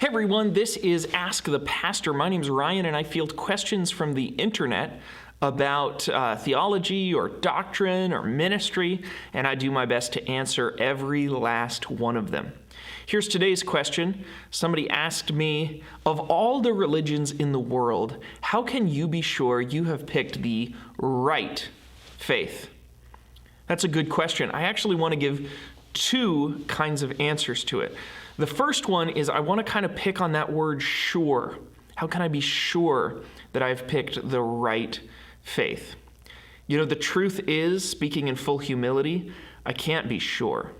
Hey everyone, this is Ask the Pastor. My name's Ryan, and I field questions from the internet about theology or doctrine or ministry, and I do my best to answer every last one of them. Here's today's question. Somebody asked me, of all the religions in the world, how can you be sure you have picked the right faith? That's a good question. I actually want to give two kinds of answers to it. The first one is I want to kind of pick on that word sure. How can I be sure that I've picked the right faith? You know, the truth is, speaking in full humility, I can't be sure.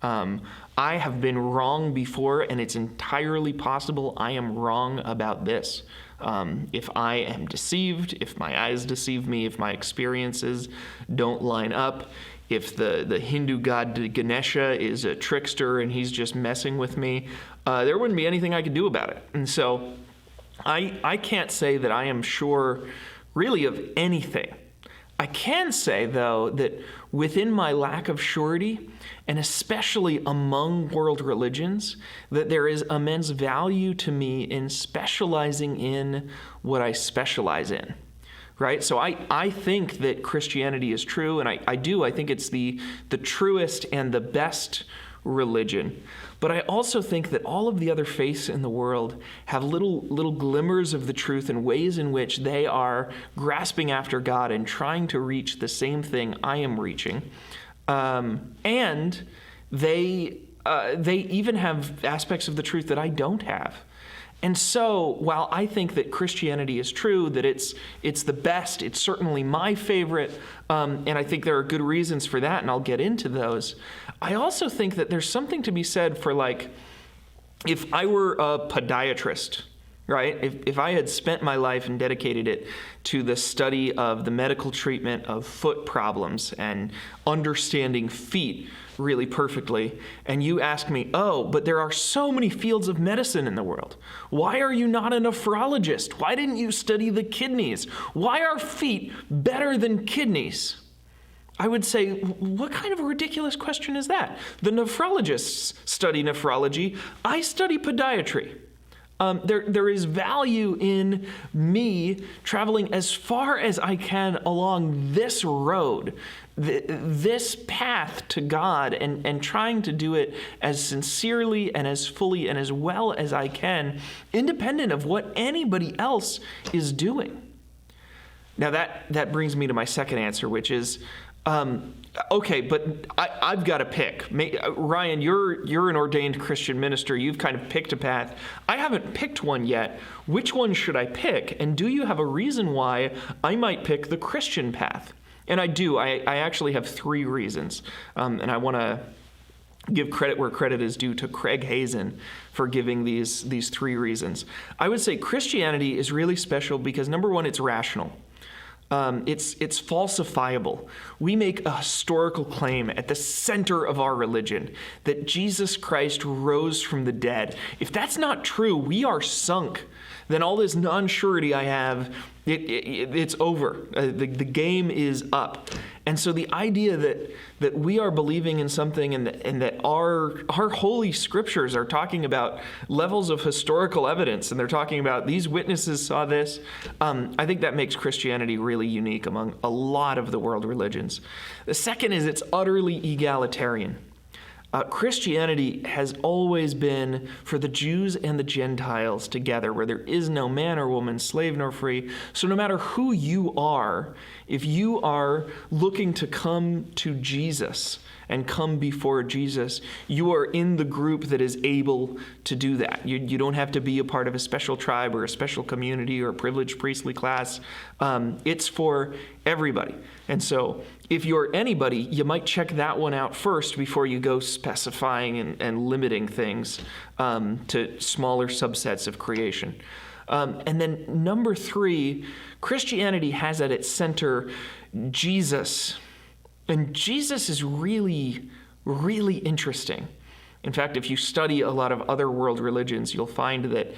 I have been wrong before, and it's entirely possible I am wrong about this. If I am deceived, if my eyes deceive me, if my experiences don't line up, if the Hindu god Ganesha is a trickster and he's just messing with me, there wouldn't be anything I could do about it. And so I can't say that I am sure really of anything. I can say, though, that within my lack of surety, and especially among world religions, that there is immense value to me in specializing in what I specialize in. Right? So I think that Christianity is true, and I think it's the truest and the best religion. But I also think that all of the other faiths in the world have little glimmers of the truth and ways in which they are grasping after God and trying to reach the same thing I am reaching. And they even have aspects of the truth that I don't have. And so, while I think that Christianity is true, that it's the best, it's certainly my favorite, and I think there are good reasons for that, and I'll get into those, I also think that there's something to be said for, like, if I were a podiatrist, right? If I had spent my life and dedicated it to the study of the medical treatment of foot problems and understanding feet really perfectly, and you ask me, oh, but there are so many fields of medicine in the world. Why are you not a nephrologist? Why didn't you study the kidneys? Why are feet better than kidneys? I would say, what kind of a ridiculous question is that? The nephrologists study nephrology. I study podiatry. There is value in me traveling as far as I can along this road, this path to God, and trying to do it as sincerely and as fully and as well as I can, independent of what anybody else is doing. Now that brings me to my second answer, which is, okay, but I've got to pick. Ryan, you're an ordained Christian minister. You've kind of picked a path. I haven't picked one yet. Which one should I pick? And do you have a reason why I might pick the Christian path? And I do. I actually have three reasons. And I want to give credit where credit is due to Craig Hazen for giving these three reasons. I would say Christianity is really special because, number one, it's rational. It's falsifiable. We make a historical claim at the center of our religion that Jesus Christ rose from the dead. If that's not true, we are sunk. Then all this non-surety I have, it's over. The game is up. And so the idea that we are believing in something and that our holy scriptures are talking about levels of historical evidence, and they're talking about these witnesses saw this, I think that makes Christianity really unique among a lot of the world religions. The second is it's utterly egalitarian. Christianity has always been for the Jews and the Gentiles together, where there is no man or woman, slave nor free. So no matter who you are, if you are looking to come to Jesus and come before Jesus, you are in the group that is able to do that. You don't have to be a part of a special tribe or a special community or a privileged priestly class. It's for everybody. And so if you're anybody, you might check that one out first before you go specifying and limiting things to smaller subsets of creation. And then number three, Christianity has at its center Jesus. And Jesus is really, really interesting. In fact, if you study a lot of other world religions, you'll find that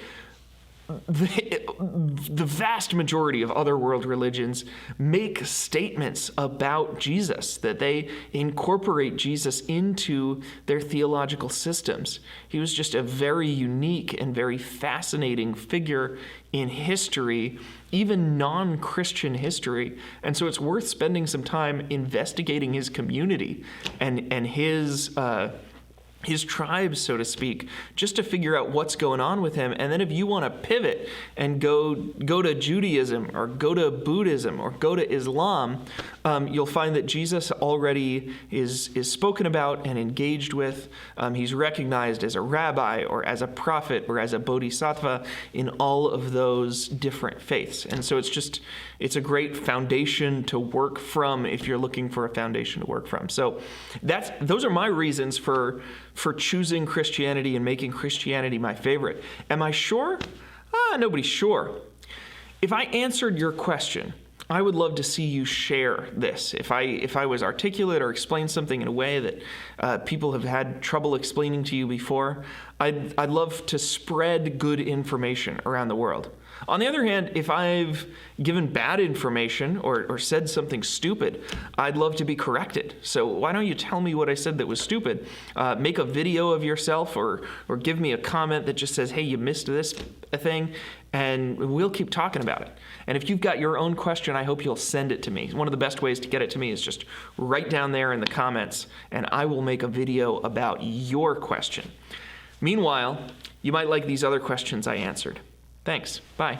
the vast majority of other world religions make statements about Jesus, that they incorporate Jesus into their theological systems. He was just a very unique and very fascinating figure in history, even non-Christian history. And so it's worth spending some time investigating his community and his tribe, so to speak, just to figure out what's going on with him. And then if you want to pivot and go to Judaism or go to Buddhism or go to Islam, you'll find that Jesus already is spoken about and engaged with. He's recognized as a rabbi or as a prophet or as a bodhisattva in all of those different faiths. And so it's a great foundation to work from if you're looking for a foundation to work from. So those are my reasons for choosing Christianity and making Christianity my favorite. Am I sure? Nobody's sure. If I answered your question, I would love to see you share this. If I was articulate or explained something in a way that people have had trouble explaining to you before, I'd love to spread good information around the world. On the other hand, if I've given bad information or said something stupid, I'd love to be corrected. So why don't you tell me what I said that was stupid? Make a video of yourself or give me a comment that just says, hey, you missed this thing, and we'll keep talking about it. And if you've got your own question, I hope you'll send it to me. One of the best ways to get it to me is just right down there in the comments, and I will make a video about your question. Meanwhile, you might like these other questions I answered. Thanks. Bye.